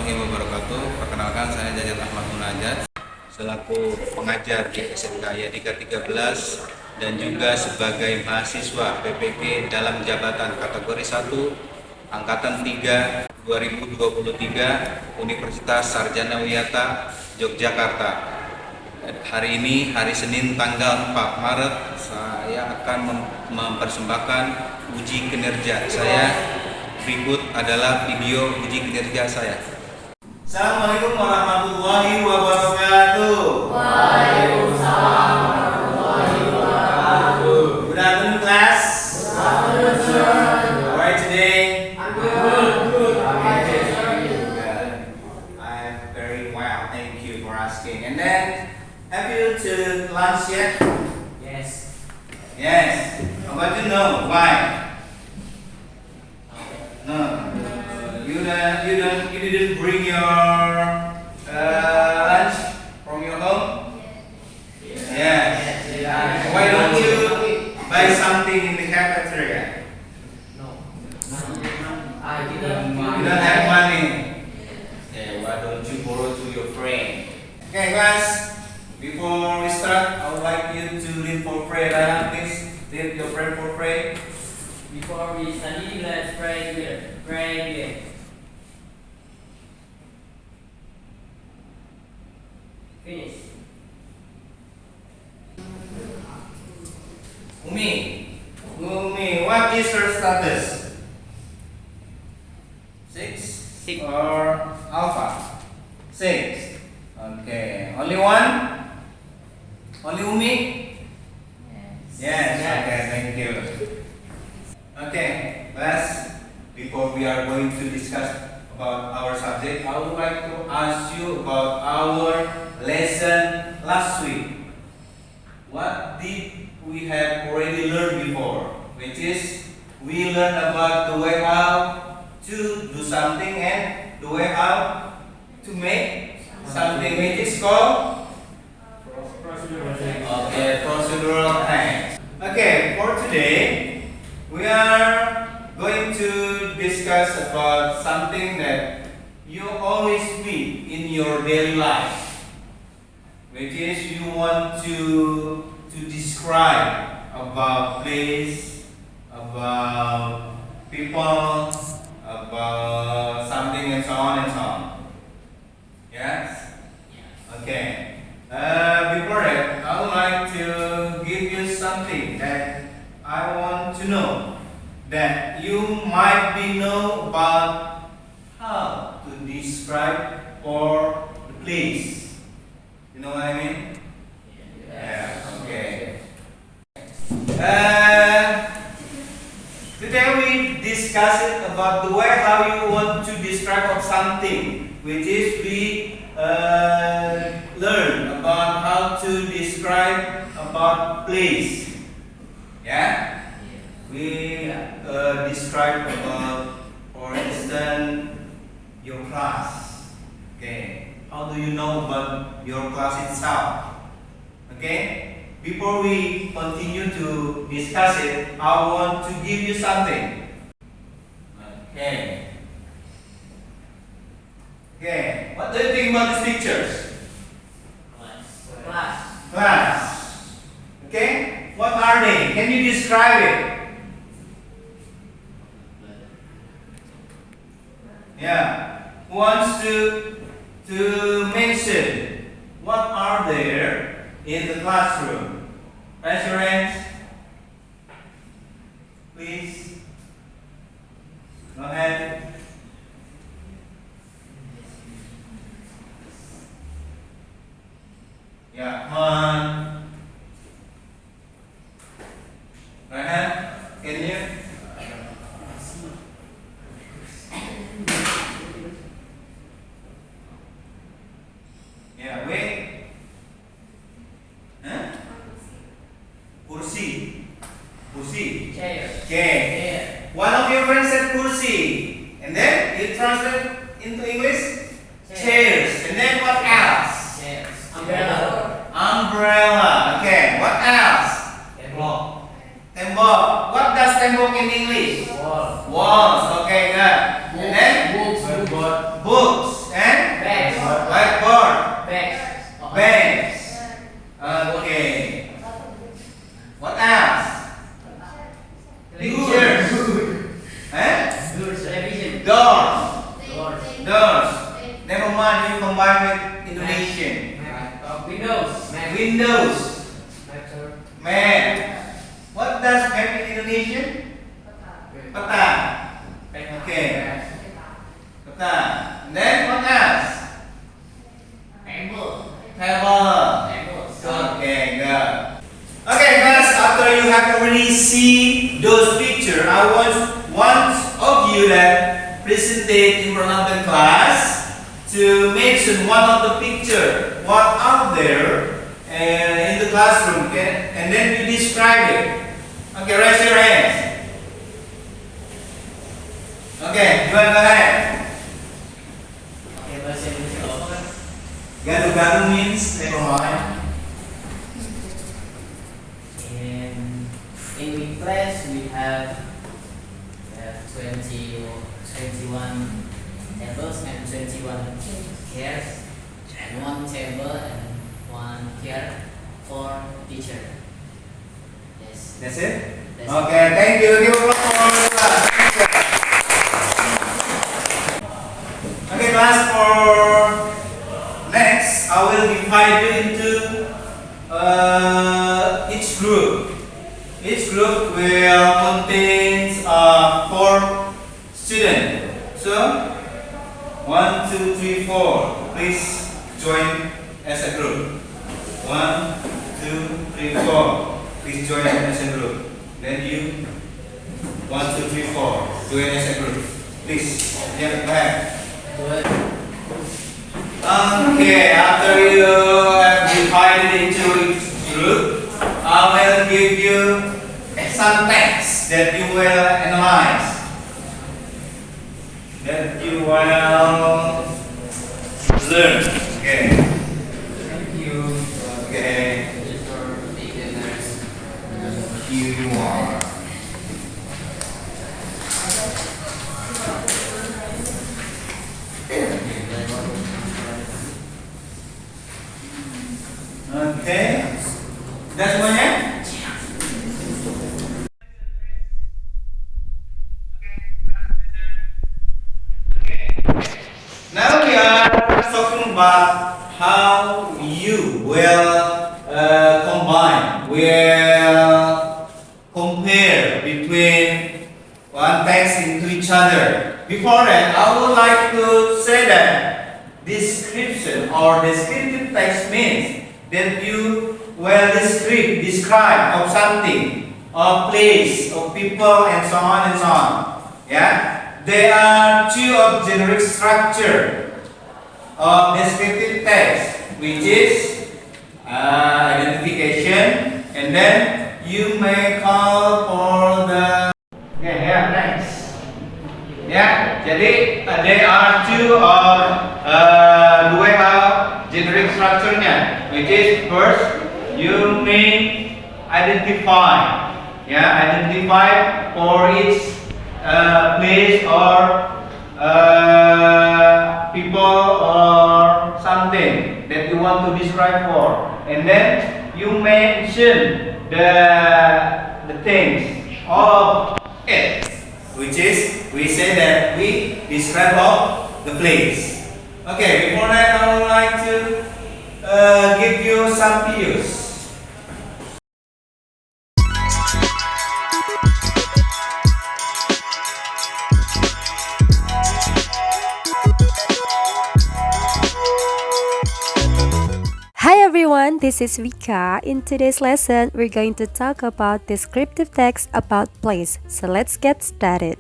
warahmatullahi wabarakatuh. Perkenalkan, saya Jajat Ahmad Munajat selaku pengajar di SMK Yadika 13 dan juga sebagai mahasiswa PPG dalam jabatan kategori 1 Angkatan 3 2023 Universitas Sarjana Wiyata Yogyakarta. Hari ini, hari Senin tanggal 4 Maret, saya akan mempersembahkan uji kinerja saya. Berikut adalah video uji kinerja saya. Assalamualaikum warahmatullahi wabarakatuh. Waalaikumsalam warahmatullahi wabarakatuh. Good afternoon, class. Good afternoon, sir. How are you today? I'm good. Good. Good. I'm very well. Thank you for asking. And then, have you to lunch yet? Yes. Yes. How about you know why? No. You didn't bring your lunch from your home? Yes. Why don't you buy something in the cafeteria? No. I You didn't. don't have money. Okay, why don't you borrow to your friend? Okay, guys. Before we start, I would like you to lead for prayer. Please lead your friend for prayer. Before we study, let's pray here. Pray here. Finish. Umi, what is her status? 6? 6. Or alpha? 6. Okay. Only one? Only Umi? Yes. Okay, thank you. Okay, class, before we are going to discuss about our subject, I would like to ask you about our lesson last week. What did we have already learned before? Which is, we learned about the way how to do something and the way how to make something, which is called procedural things. Okay, for today, we are going to discuss about something that you always meet in your daily life, which is you want to describe about place, about people, about something and so on and so on. Yes? Okay. Before that, I would like to give you something that I want to know, that you might be know about how to describe for the place. You know what I mean? Yeah. Okay. Today we discuss it about the way how you want to describe of something, which is we learn about how to describe about place. Yeah? We describe about, for instance, your class. Okay. How do you know about your class itself? Okay. Before we continue to discuss it, I want to give you something. Okay. Okay. What do you think about these pictures? Class. Class. Okay. What are they? Can you describe it? Yeah. Who wants to mention what are there in the classroom? Raise your hands. Please. Go ahead. Yeah, come on. Go ahead. Can you? Yeah, wait. Huh? Kursi. Kursi. Chair. Okay. One of your friends said kursi. And then you translate into English? Chairs. And then what else? Chairs. Umbrella. Umbrella. Okay. What else? Tembok. Tembok. What does tembok in English? Wall. Walls. Okay, good. And then? Books. Books. Windows. Map. What does map in Indonesian? Peta. Okay. Peta. And then what else? Table. Table. Table. Okay, good. Okay, guys, after you have already see those pictures, I want one of you that presented in front of the class to mention one of the picture what out there in the classroom, okay? And then you describe it. Okay, raise your hands. Okay, go ahead. Okay, bahasa Indonesia apa kan? Garu-garu means never mind. In week class we have 21 tables and 21 chairs and one table and one chair for teacher. Yes. That's it? That's Okay, thank you. Give a applause for the class. Okay, class, for next, I will divide you into each group. Each group will contain 4 students. So, 1, 2, 3, 4. Please join as a group. 1, 2, 3, 4. Please join as a group. Then you 1, 2, 3, 4. Join as a group. Please. Yeah, go ahead. Good. Okay, after you have divided into each group, I will give you some text that you will analyze. That you will learn. Okay. Thank you. Okay. Just for beginners. Here you are. Okay. Udah semuanya? Now we are talking about how you will compare between one text into each other. Before that, I would like to say that description or descriptive text means that you will describe of something, of place, of people, and so on and so on. Yeah, there are 2 of generic structure of descriptive text, which is identification, and then you may call for the. Okay, yeah, next. Ya, jadi there are 2 generic structure-nya, which is first you may identify, identify for each place or people or something that you want to describe for, and then you mention the things of it, which is we say that we describe of the place. Okay, before that I would like to give you some videos. Hi everyone, this is Vika. In today's lesson, we're going to talk about descriptive text about place. So let's get started.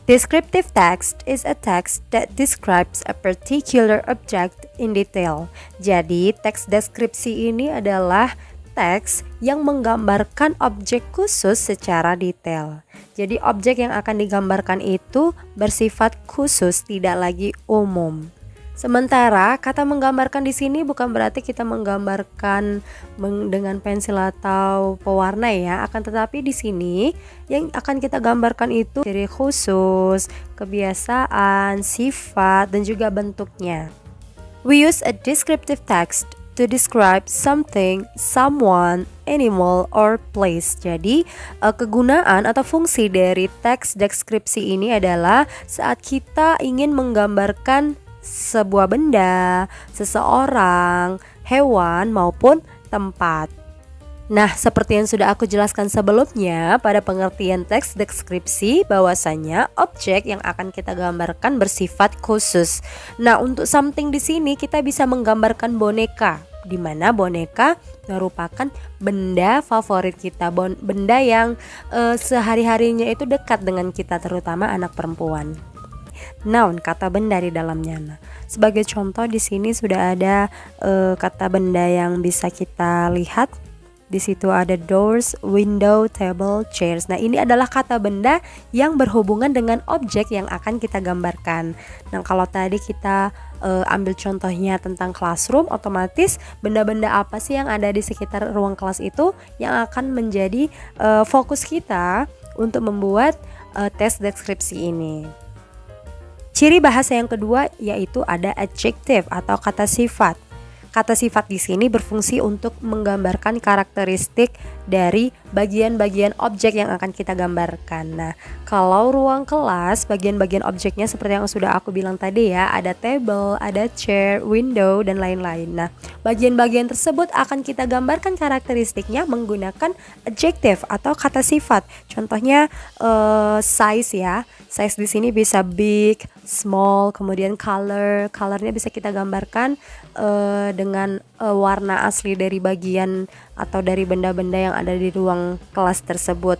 Descriptive text is a text that describes a particular object in detail. Jadi, teks deskripsi ini adalah teks yang menggambarkan objek khusus secara detail. Jadi, objek yang akan digambarkan itu bersifat khusus, tidak lagi umum. Sementara kata menggambarkan di sini bukan berarti kita menggambarkan dengan pensil atau pewarna ya, akan tetapi di sini yang akan kita gambarkan itu ciri khusus, kebiasaan, sifat dan juga bentuknya. We use a descriptive text to describe something, someone, animal, or place. Jadi, kegunaan atau fungsi dari teks deskripsi ini adalah saat kita ingin menggambarkan sebuah benda, seseorang, hewan, maupun tempat. Nah, seperti yang sudah aku jelaskan sebelumnya, pada pengertian teks deskripsi bahwasanya objek yang akan kita gambarkan bersifat khusus. Nah, untuk something di sini kita bisa menggambarkan boneka, di mana boneka merupakan benda favorit kita, benda yang sehari-harinya itu dekat dengan kita, terutama anak perempuan. Noun, kata benda di dalamnya. Nah, sebagai contoh di sini sudah ada kata benda yang bisa kita lihat. Di situ ada doors, window, table, chairs. Nah, ini adalah kata benda yang berhubungan dengan objek yang akan kita gambarkan. Nah, kalau tadi kita ambil contohnya tentang classroom, otomatis benda-benda apa sih yang ada di sekitar ruang kelas itu yang akan menjadi fokus kita untuk membuat tes deskripsi ini. Ciri bahasa yang kedua yaitu ada adjective atau kata sifat. Kata sifat di sini berfungsi untuk menggambarkan karakteristik dari bagian-bagian objek yang akan kita gambarkan. Nah, kalau ruang kelas, bagian-bagian objeknya seperti yang sudah aku bilang tadi ya, ada table, ada chair, window, dan lain-lain. Nah, bagian-bagian tersebut akan kita gambarkan karakteristiknya menggunakan adjective atau kata sifat. Contohnya size ya. Size di sini bisa big, small, kemudian colornya bisa kita gambarkan dengan warna asli dari bagian atau dari benda-benda yang ada di ruang kelas tersebut.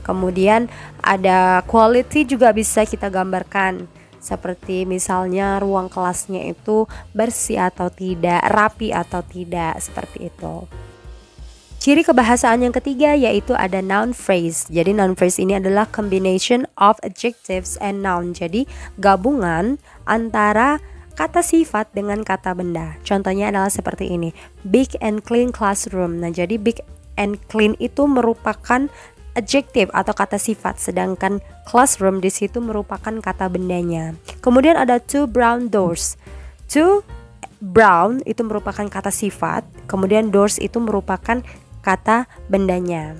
Kemudian ada quality juga bisa kita gambarkan, seperti misalnya ruang kelasnya itu bersih atau tidak, rapi atau tidak, seperti itu. Ciri kebahasaan yang ketiga yaitu ada noun phrase. Jadi noun phrase ini adalah combination of adjectives and noun. Jadi gabungan antara kata sifat dengan kata benda. Contohnya adalah seperti ini. Big and clean classroom. Nah, jadi big and clean itu merupakan adjective atau kata sifat, sedangkan classroom di situ merupakan kata bendanya. Kemudian ada two brown doors. Two brown itu merupakan kata sifat, kemudian doors itu merupakan kata bendanya.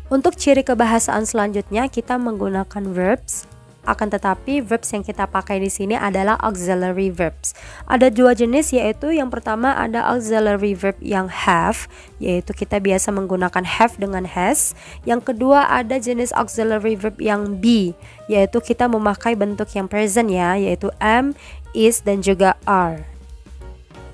Untuk ciri kebahasaan selanjutnya kita menggunakan verbs, akan tetapi verbs yang kita pakai di sini adalah auxiliary verbs. Ada dua jenis, yaitu yang pertama ada auxiliary verb yang have, yaitu kita biasa menggunakan have dengan has. Yang kedua ada jenis auxiliary verb yang be, yaitu kita memakai bentuk yang present ya, yaitu am, is, dan juga are.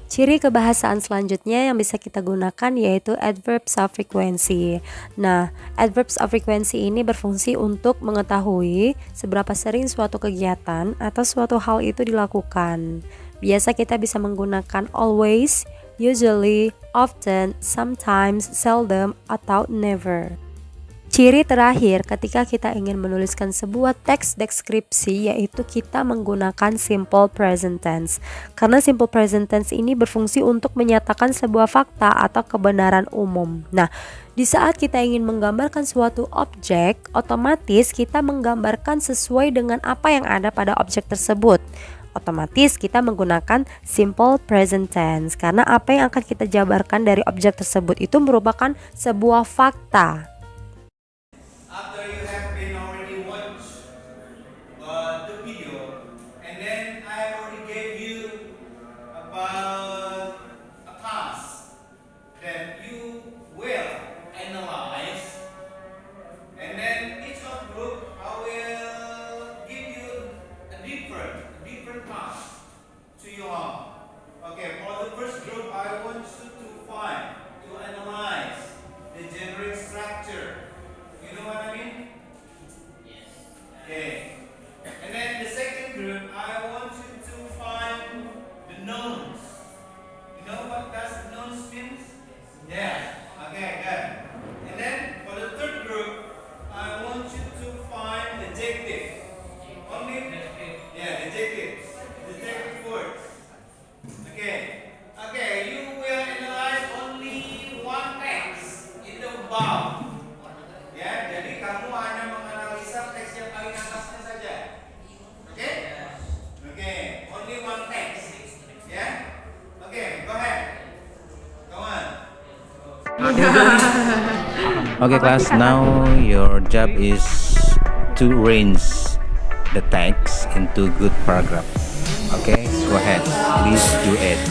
Ciri kebahasaan selanjutnya yang bisa kita gunakan yaitu adverbs of frequency. Nah, adverbs of frequency ini berfungsi untuk mengetahui seberapa sering suatu kegiatan atau suatu hal itu dilakukan. Biasa kita bisa menggunakan always, usually, often, sometimes, seldom, atau never. Ciri terakhir ketika kita ingin menuliskan sebuah teks deskripsi yaitu kita menggunakan simple present tense. Karena simple present tense ini berfungsi untuk menyatakan sebuah fakta atau kebenaran umum. Nah, di saat kita ingin menggambarkan suatu objek, otomatis kita menggambarkan sesuai dengan apa yang ada pada objek tersebut. Otomatis kita menggunakan simple present tense karena apa yang akan kita jabarkan dari objek tersebut itu merupakan sebuah fakta. After you have been already watched the video, and then I already gave you about a task that you will analyze, and then each of group I will give you a different task to you all. Okay, for the first group I want you to find, to analyze the generic structure. You know what I mean? Yes. Okay. And then the second group, I want you to find the nouns. You know what does nouns means? Yeah. Okay, good. And then for the third group, I want you to find adjectives. Only adjectives. Adjective words. Okay. Okay, you will analyze only one text in the above. Ya, jadi kamu hanya menganalisa teks yang paling atasnya saja. Oke? Oke, only one text. Ya? Oke, go ahead. Go on. Okay, class, now your job is to arrange the text into good paragraph. Okay, go ahead. Please do it.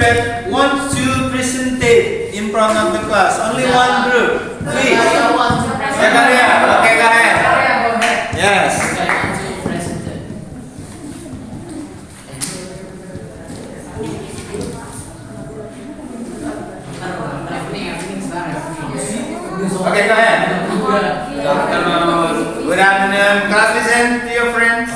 that wants to present it in front of the class? Only one group, please. Zakaria, okay, go ahead. Yes. Okay, go ahead. Good afternoon. Class, listen to your friends.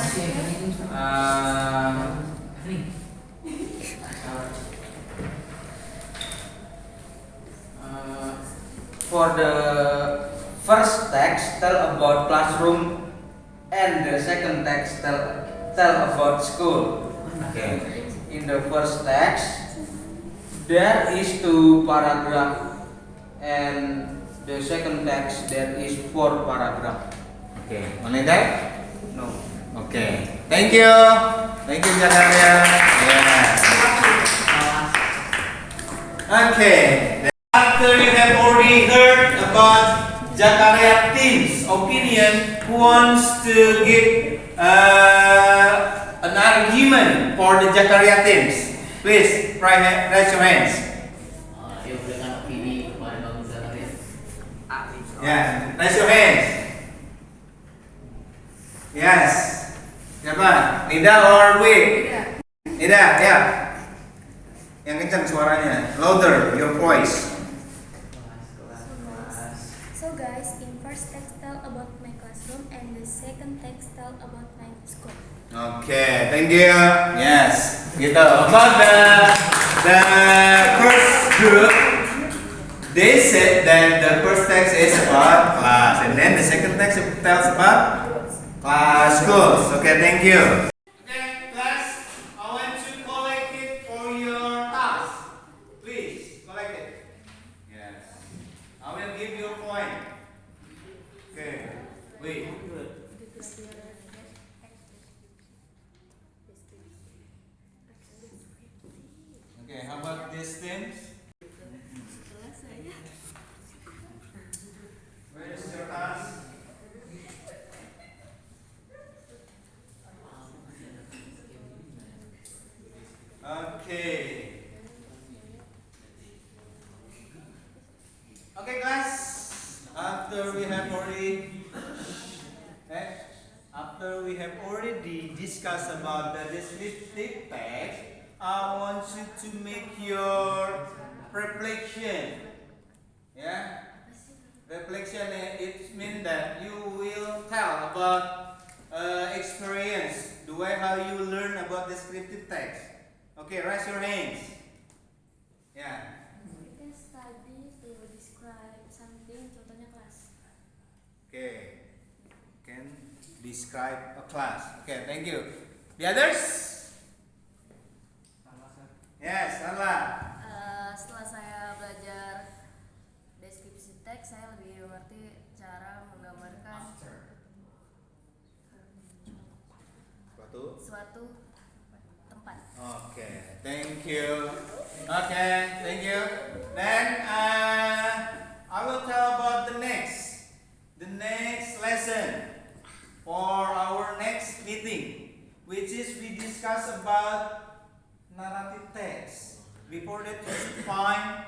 For the first text, tell about classroom, and the second text, tell about school. Okay. In the first text, there is 2 paragraph, and the second text there is 4 paragraph. Okay. Only that? No. Okay. Thank you. Thank you, Zakaria. Yeah. Okay. After you have already heard about Zakaria team's opinion, who wants to give an argument for the Zakaria teams? Please raise your hands. Dia berikan opini kepada Bagus Zakaria. Yeah, raise your hands. Yes. Siapa? Nida or Dwi? Nida, ya. Yang kencang suaranya. Louder your voice. So guys, in first text tell about my classroom and the second text tell about my school. Okay, thank you. Yes. Gitu. About the first group, they said that the first text is about class, and then the second text tells about class schools. Okay, thank you. Okay, class, I want to collect it for your task. Please collect it. Yes. I will give you a point. Okay. Wait. Okay, how about these things? Where is your task? Okay. Okay, class. After we have already discussed about the descriptive text, I want you to make your reflection. Yeah? Reflection, it means that you will tell about experience, the way how you learn about descriptive text. Okay, raise your hands. Yeah. We can study to describe something, contohnya kelas. Okay. Can describe a class. Okay, thank you. The others? Yes, Anla. Setelah saya belajar deskripsi teks, saya lebih mengerti cara menggambarkan suatu tempat. Okay, thank you. Okay, thank you. Then I will tell about the next lesson for our next meeting, which is we discuss about narrative text. Before that, you should find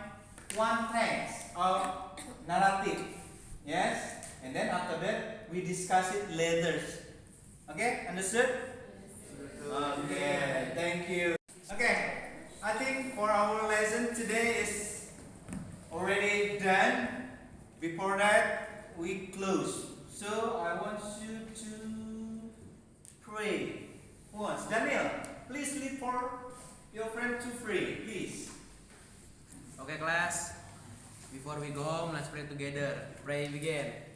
one text of narrative. Yes, and then after that, we discuss it later. Okay, understood? Okay, thank you. Okay, I think for our lesson today is already done. Before that, we close. So I want you to pray once. Daniel, please lead for your friend to pray, please. Okay, class. Before we go home, let's pray together. Pray begin.